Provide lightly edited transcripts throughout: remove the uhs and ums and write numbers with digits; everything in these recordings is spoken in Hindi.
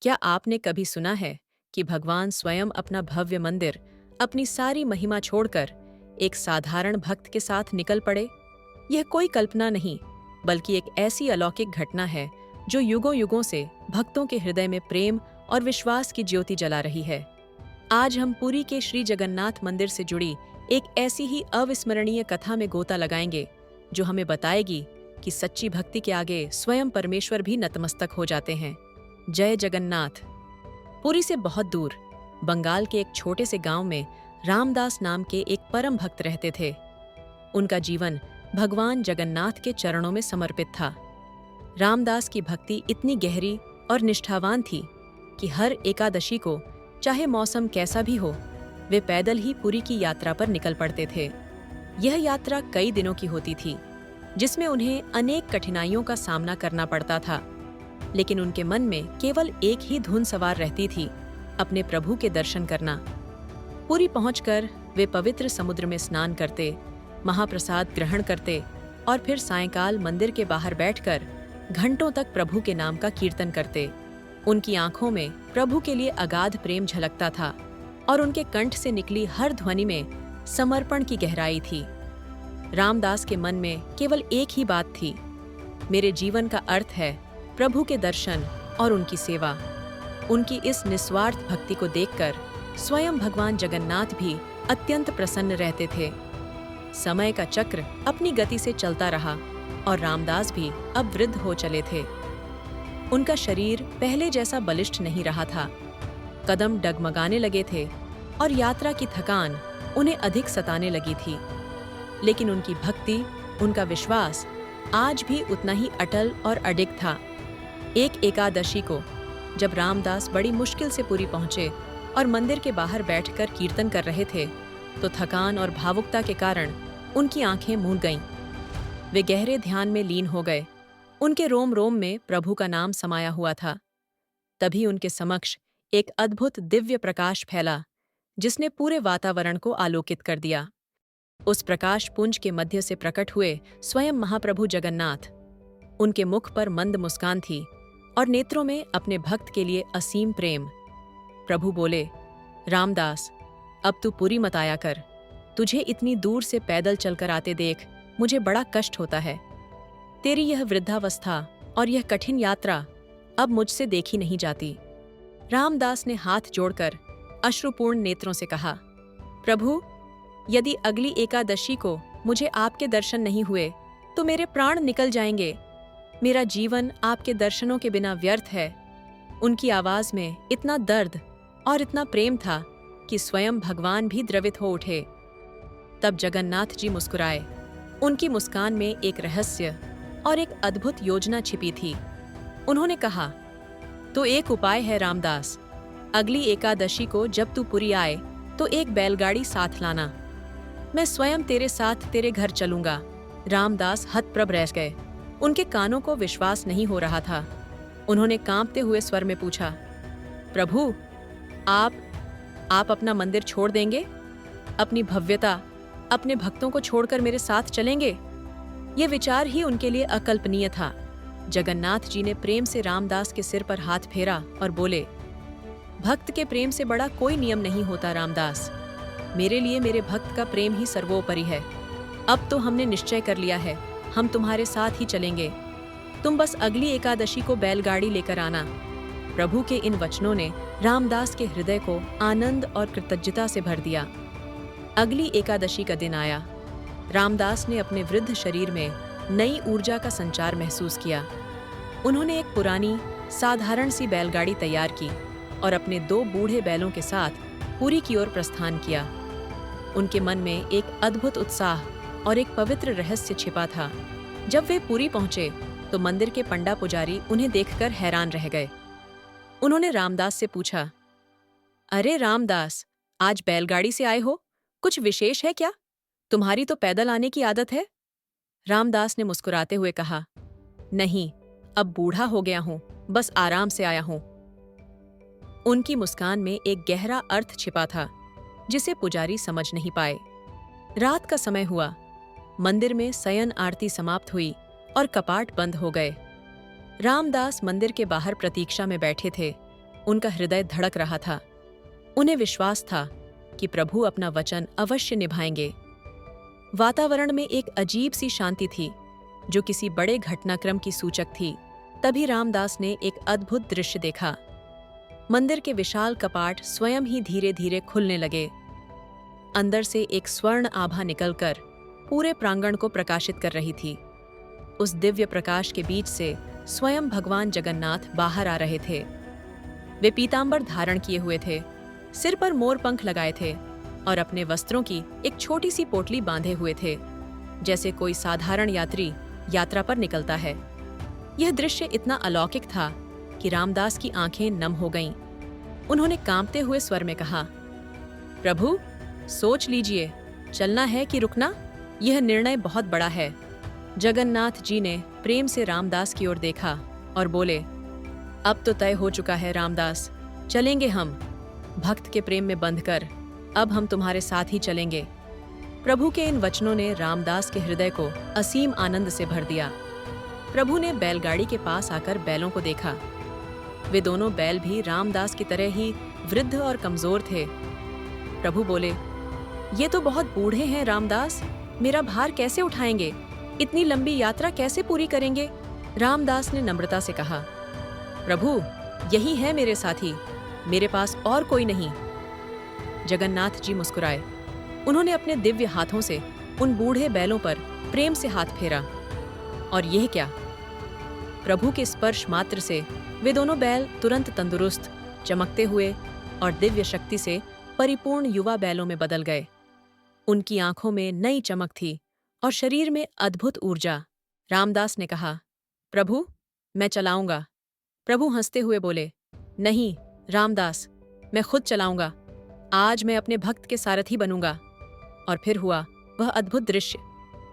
क्या आपने कभी सुना है कि भगवान स्वयं अपना भव्य मंदिर, अपनी सारी महिमा छोड़कर एक साधारण भक्त के साथ निकल पड़े? यह कोई कल्पना नहीं, बल्कि एक ऐसी अलौकिक घटना है जो युगों युगों से भक्तों के हृदय में प्रेम और विश्वास की ज्योति जला रही है। आज हम पुरी के श्री जगन्नाथ मंदिर से जुड़ी एक ऐसी ही अविस्मरणीय कथा में गोता लगाएंगे, जो हमें बताएगी कि सच्ची भक्ति के आगे स्वयं परमेश्वर भी नतमस्तक हो जाते हैं। जय जगन्नाथ। पुरी से बहुत दूर बंगाल के एक छोटे से गांव में रामदास नाम के एक परम भक्त रहते थे। उनका जीवन भगवान जगन्नाथ के चरणों में समर्पित था। रामदास की भक्ति इतनी गहरी और निष्ठावान थी कि हर एकादशी को, चाहे मौसम कैसा भी हो, वे पैदल ही पुरी की यात्रा पर निकल पड़ते थे। यह यात्रा कई दिनों की होती थी, जिसमें उन्हें अनेक कठिनाइयों का सामना करना पड़ता था, लेकिन उनके मन में केवल एक ही धुन सवार रहती थी, अपने प्रभु के दर्शन करना। पुरी पहुंचकर वे पवित्र समुद्र में स्नान करते, महाप्रसाद ग्रहण करते और फिर सायंकाल मंदिर के बाहर बैठकर घंटों तक प्रभु के नाम का कीर्तन करते। उनकी आंखों में प्रभु के लिए अगाध प्रेम झलकता था और उनके कंठ से निकली हर ध्वनि में समर्पण की गहराई थी। रामदास के मन में केवल एक ही बात थी, मेरे जीवन का अर्थ है प्रभु के दर्शन और उनकी सेवा। उनकी इस निस्वार्थ भक्ति को देखकर स्वयं भगवान जगन्नाथ भी अत्यंत प्रसन्न रहते थे। समय का चक्र अपनी गति से चलता रहा और रामदास भी अब वृद्ध हो चले थे। उनका शरीर पहले जैसा बलिष्ठ नहीं रहा था, कदम डगमगाने लगे थे और यात्रा की थकान उन्हें अधिक सताने लगी थी। लेकिन उनकी भक्ति, उनका विश्वास आज भी उतना ही अटल और अडिग था। एक एकादशी को जब रामदास बड़ी मुश्किल से पुरी पहुंचे और मंदिर के बाहर बैठकर कीर्तन कर रहे थे, तो थकान और भावुकता के कारण उनकी आंखें मूंद गईं। वे गहरे ध्यान में लीन हो गए। उनके रोम रोम में प्रभु का नाम समाया हुआ था। तभी उनके समक्ष एक अद्भुत दिव्य प्रकाश फैला, जिसने पूरे वातावरण को आलोकित कर दिया। उस प्रकाश पुंज के मध्य से प्रकट हुए स्वयं महाप्रभु जगन्नाथ। उनके मुख पर मंद मुस्कान थी और नेत्रों में अपने भक्त के लिए असीम प्रेम। प्रभु बोले, रामदास, अब तू पुरी मत आया कर। तुझे इतनी दूर से पैदल चलकर आते देख मुझे बड़ा कष्ट होता है। तेरी यह वृद्धावस्था और यह कठिन यात्रा अब मुझसे देखी नहीं जाती। रामदास ने हाथ जोड़कर अश्रुपूर्ण नेत्रों से कहा, प्रभु, यदि अगली एकादशी को मुझे आपके दर्शन नहीं हुए तो मेरे प्राण निकल जाएंगे। मेरा जीवन आपके दर्शनों के बिना व्यर्थ है। उनकी आवाज में इतना दर्द और इतना प्रेम था कि स्वयं भगवान भी द्रवित हो उठे। तब जगन्नाथ जी मुस्कुराए। उनकी मुस्कान में एक रहस्य और एक अद्भुत योजना छिपी थी। उन्होंने कहा, तो एक उपाय है रामदास, अगली एकादशी को जब तू पुरी आए तो एक बैलगाड़ी साथ लाना। मैं स्वयं तेरे साथ तेरे घर चलूंगा। रामदास हतप्रभ रह गए। उनके कानों को विश्वास नहीं हो रहा था। उन्होंने कांपते हुए स्वर में पूछा, प्रभु, आप अपना मंदिर छोड़ देंगे? अपनी भव्यता, अपने भक्तों को छोड़कर मेरे साथ चलेंगे? ये विचार ही उनके लिए अकल्पनीय था। जगन्नाथ जी ने प्रेम से रामदास के सिर पर हाथ फेरा और बोले, भक्त के प्रेम से बड़ा कोई नियम नहीं होता रामदास। मेरे लिए मेरे भक्त का प्रेम ही सर्वोपरि है। अब तो हमने निश्चय कर लिया है, हम तुम्हारे साथ ही चलेंगे। तुम बस अगली एकादशी को बैलगाड़ी लेकर आना। प्रभु के इन वचनों ने रामदास के हृदय को आनंद और कृतज्ञता से भर दिया। अगली एकादशी का दिन आया। रामदास ने अपने वृद्ध शरीर में नई ऊर्जा का संचार महसूस किया। उन्होंने एक पुरानी साधारण सी बैलगाड़ी तैयार की और अपने 2 बूढ़े बैलों के साथ पुरी की ओर प्रस्थान किया। उनके मन में एक अद्भुत उत्साह और एक पवित्र रहस्य छिपा था। जब वे पुरी पहुंचे तो मंदिर के पंडा पुजारी उन्हें देखकर हैरान रह गए। उन्होंने रामदास से पूछा, अरे रामदास, आज बैलगाड़ी से आए हो? कुछ विशेष है क्या? तुम्हारी तो पैदल आने की आदत है। रामदास ने मुस्कुराते हुए कहा, नहीं, अब बूढ़ा हो गया हूं, बस आराम से आया हूं। उनकी मुस्कान में एक गहरा अर्थ छिपा था, जिसे पुजारी समझ नहीं पाए। रात का समय हुआ। मंदिर में शयन आरती समाप्त हुई और कपाट बंद हो गए। रामदास मंदिर के बाहर प्रतीक्षा में बैठे थे। उनका हृदय धड़क रहा था। उन्हें विश्वास था कि प्रभु अपना वचन अवश्य निभाएंगे। वातावरण में एक अजीब सी शांति थी जो किसी बड़े घटनाक्रम की सूचक थी। तभी रामदास ने एक अद्भुत दृश्य देखा। मंदिर के विशाल कपाट स्वयं ही धीरे धीरे खुलने लगे। अंदर से एक स्वर्ण आभा निकलकर पूरे प्रांगण को प्रकाशित कर रही थी। उस दिव्य प्रकाश के बीच से स्वयं भगवान जगन्नाथ बाहर आ रहे थे। वे पीतांबर धारण किए हुए थे, सिर पर मोर पंख लगाए थे और अपने वस्त्रों की एक छोटी सी पोटली बांधे हुए थे, जैसे कोई साधारण यात्री यात्रा पर निकलता है। यह दृश्य इतना अलौकिक था कि रामदास की आंखें नम हो गईं। उन्होंने कांपते हुए स्वर में कहा, प्रभु, सोच लीजिए, चलना है कि रुकना? यह निर्णय बहुत बड़ा है। जगन्नाथ जी ने प्रेम से रामदास की ओर देखा और बोले, अब तो तय हो चुका है रामदास, चलेंगे हम। भक्त के प्रेम में बंधकर अब हम तुम्हारे साथ ही चलेंगे। प्रभु के इन वचनों ने रामदास के हृदय को असीम आनंद से भर दिया। प्रभु ने बैलगाड़ी के पास आकर बैलों को देखा। वे दोनों बैल भी रामदास की तरह ही वृद्ध और कमजोर थे। प्रभु बोले, ये तो बहुत बूढ़े हैं रामदास, मेरा भार कैसे उठाएंगे? इतनी लंबी यात्रा कैसे पूरी करेंगे? रामदास ने नम्रता से कहा, प्रभु, यही है मेरे साथी, मेरे पास और कोई नहीं। जगन्नाथ जी मुस्कुराए। उन्होंने अपने दिव्य हाथों से उन बूढ़े बैलों पर प्रेम से हाथ फेरा। और यह क्या? प्रभु के स्पर्श मात्र से वे दोनों बैल तुरंत तंदुरुस्त, चमकते हुए और दिव्य शक्ति से परिपूर्ण युवा बैलों में बदल गए। उनकी आंखों में नई चमक थी और शरीर में अद्भुत ऊर्जा। रामदास ने कहा, प्रभु, मैं चलाऊंगा। प्रभु हंसते हुए बोले, नहीं रामदास, मैं खुद चलाऊंगा। आज मैं अपने भक्त के सारथी बनूंगा। और फिर हुआ वह अद्भुत दृश्य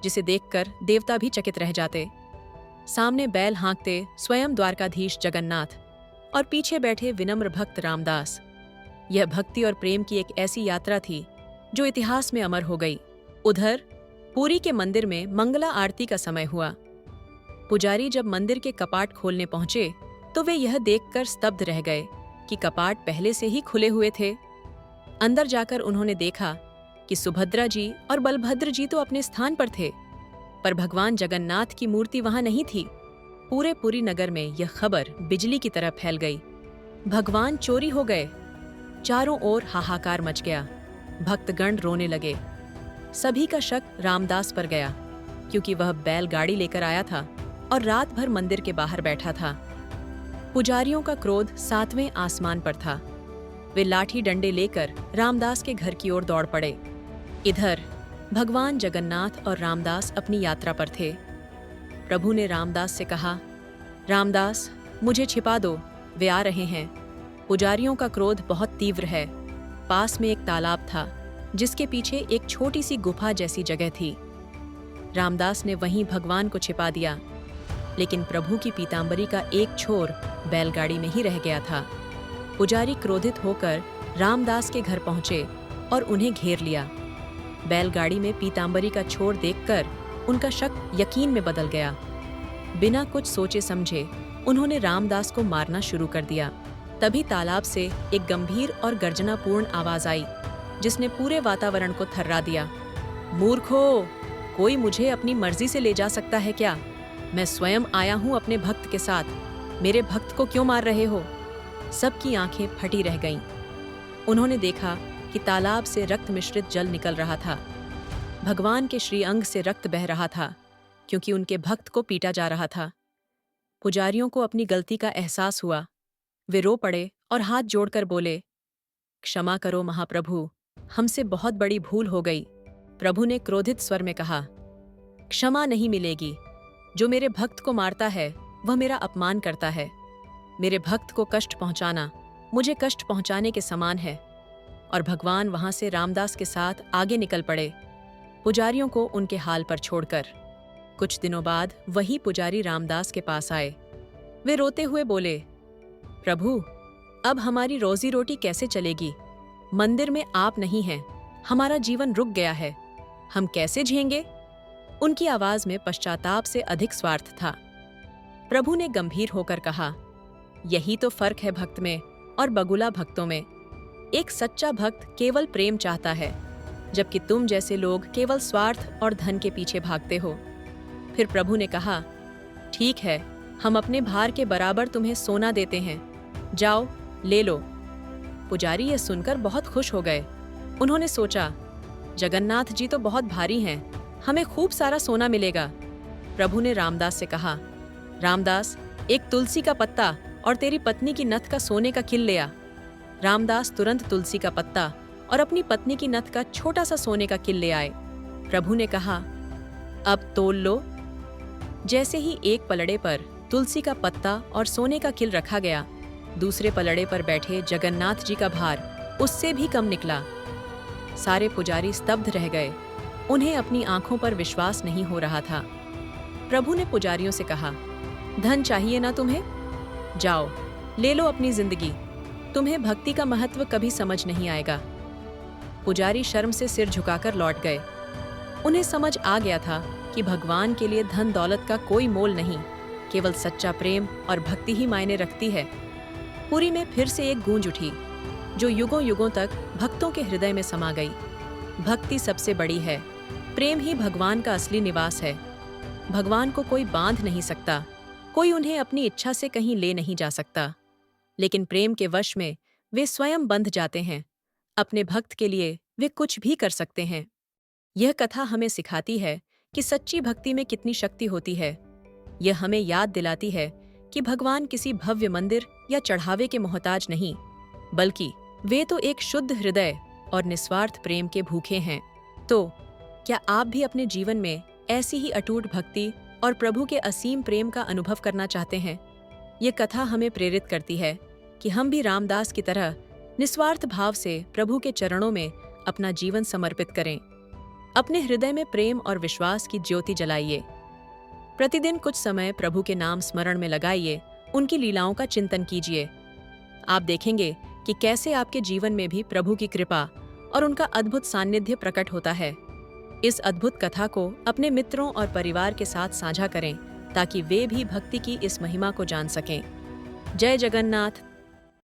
जिसे देखकर देवता भी चकित रह जाते। सामने बैल हाँकते स्वयं द्वारकाधीश जगन्नाथ और पीछे बैठे विनम्र भक्त रामदास। यह भक्ति और प्रेम की एक ऐसी यात्रा थी जो इतिहास में अमर हो गई। उधर पुरी के मंदिर में मंगला आरती का समय हुआ। पुजारी जब मंदिर के कपाट खोलने पहुंचे तो वे यह देखकर स्तब्ध रह गए कि कपाट पहले से ही खुले हुए थे। अंदर जाकर उन्होंने देखा कि सुभद्रा जी और बलभद्र जी तो अपने स्थान पर थे, पर भगवान जगन्नाथ की मूर्ति वहां नहीं थी। पूरे पुरी नगर में यह खबर बिजली की तरह फैल गई। भगवान चोरी हो गए। चारों ओर हाहाकार मच गया। भक्तगण रोने लगे। सभी का शक रामदास पर गया, क्योंकि वह बैलगाड़ी लेकर आया था और रात भर मंदिर के बाहर बैठा था। पुजारियों का क्रोध 7वें आसमान पर था। वे लाठी डंडे लेकर रामदास के घर की ओर दौड़ पड़े। इधर भगवान जगन्नाथ और रामदास अपनी यात्रा पर थे। प्रभु ने रामदास से कहा, रामदास, मुझे छिपा दो, वे आ रहे हैं। पुजारियों का क्रोध बहुत तीव्र है। पास में एक तालाब था जिसके पीछे एक छोटी सी गुफा जैसी जगह थी। रामदास ने वहीं भगवान को छिपा दिया, लेकिन प्रभु की पीतांबरी का एक छोर बैलगाड़ी में ही रह गया था। पुजारी क्रोधित होकर रामदास के घर पहुंचे और उन्हें घेर लिया। बैलगाड़ी में पीतांबरी का छोर देखकर उनका शक यकीन में बदल गया। बिना कुछ सोचे समझे उन्होंने रामदास को मारना शुरू कर दिया। तभी तालाब से एक गंभीर और गर्जनापूर्ण आवाज आई, जिसने पूरे वातावरण को थर्रा दिया। मूर्खो, कोई मुझे अपनी मर्जी से ले जा सकता है क्या? मैं स्वयं आया हूं अपने भक्त के साथ। मेरे भक्त को क्यों मार रहे हो? सबकी आंखें फटी रह गईं। उन्होंने देखा कि तालाब से रक्त मिश्रित जल निकल रहा था। भगवान के श्रीअंग से रक्त बह रहा था, क्योंकि उनके भक्त को पीटा जा रहा था। पुजारियों को अपनी गलती का एहसास हुआ। वे रो पड़े और हाथ जोड़कर बोले, क्षमा करो महाप्रभु, हमसे बहुत बड़ी भूल हो गई। प्रभु ने क्रोधित स्वर में कहा, क्षमा नहीं मिलेगी। जो मेरे भक्त को मारता है वह मेरा अपमान करता है। मेरे भक्त को कष्ट पहुंचाना मुझे कष्ट पहुंचाने के समान है। और भगवान वहां से रामदास के साथ आगे निकल पड़े, पुजारियों को उनके हाल पर छोड़कर। कुछ दिनों बाद वही पुजारी रामदास के पास आए। वे रोते हुए बोले, प्रभु, अब हमारी रोजी रोटी कैसे चलेगी? मंदिर में आप नहीं हैं, हमारा जीवन रुक गया है, हम कैसे जिएंगे? उनकी आवाज में पश्चाताप से अधिक स्वार्थ था। प्रभु ने गंभीर होकर कहा, यही तो फर्क है भक्त में। और बगुला भक्तों में। एक सच्चा भक्त केवल प्रेम चाहता है, जबकि तुम जैसे लोग केवल स्वार्थ और धन के पीछे भागते हो। फिर प्रभु ने कहा, ठीक है, हम अपने भार के बराबर तुम्हें सोना देते हैं, जाओ ले लो। पुजारी यह सुनकर बहुत खुश हो गए। उन्होंने सोचा, जगन्नाथ जी तो बहुत भारी हैं, हमें खूब सारा सोना मिलेगा। प्रभु ने रामदास से कहा, रामदास, एक तुलसी का पत्ता और तेरी पत्नी की नथ का सोने का किल ले आ। रामदास तुरंत तुलसी का पत्ता और अपनी पत्नी की नथ का छोटा सा सोने का किल ले आए। प्रभु ने कहा, अब तोल लो। जैसे ही एक पलड़े पर तुलसी का पत्ता और सोने का किल रखा गया, दूसरे पलड़े पर बैठे जगन्नाथ जी का भार उससे भी कम निकला। सारे पुजारी स्तब्ध रह गए। उन्हें अपनी आंखों पर विश्वास नहीं हो रहा था। प्रभु ने पुजारियों से कहा, धन चाहिए ना तुम्हें? जाओ, ले लो अपनी जिंदगी। तुम्हें भक्ति का महत्व कभी समझ नहीं आएगा। पुजारी शर्म से सिर झुकाकर लौट गए। उन्हें समझ आ गया था कि भगवान के लिए धन दौलत का कोई मोल नहीं, केवल सच्चा प्रेम और भक्ति ही मायने रखती है। पुरी में फिर से एक गूंज उठी, जो युगों युगों तक भक्तों के हृदय में समा गई। भक्ति सबसे बड़ी है, प्रेम ही भगवान का असली निवास है। भगवान को कोई बांध नहीं सकता, कोई उन्हें अपनी इच्छा से कहीं ले नहीं जा सकता, लेकिन प्रेम के वश में वे स्वयं बंध जाते हैं। अपने भक्त के लिए वे कुछ भी कर सकते हैं। यह कथा हमें सिखाती है कि सच्ची भक्ति में कितनी शक्ति होती है। यह हमें याद दिलाती है कि भगवान किसी भव्य मंदिर या चढ़ावे के मोहताज नहीं, बल्कि वे तो एक शुद्ध हृदय और निस्वार्थ प्रेम के भूखे हैं। तो क्या आप भी अपने जीवन में ऐसी ही अटूट भक्ति और प्रभु के असीम प्रेम का अनुभव करना चाहते हैं? ये कथा हमें प्रेरित करती है कि हम भी रामदास की तरह निस्वार्थ भाव से प्रभु के चरणों में अपना जीवन समर्पित करें। अपने हृदय में प्रेम और विश्वास की ज्योति जलाइए। प्रतिदिन कुछ समय प्रभु के नाम स्मरण में लगाइए, उनकी लीलाओं का चिंतन कीजिए। आप देखेंगे कि कैसे आपके जीवन में भी प्रभु की कृपा और उनका अद्भुत सानिध्य प्रकट होता है। इस अद्भुत कथा को अपने मित्रों और परिवार के साथ साझा करें, ताकि वे भी भक्ति की इस महिमा को जान सकें। जय जगन्नाथ।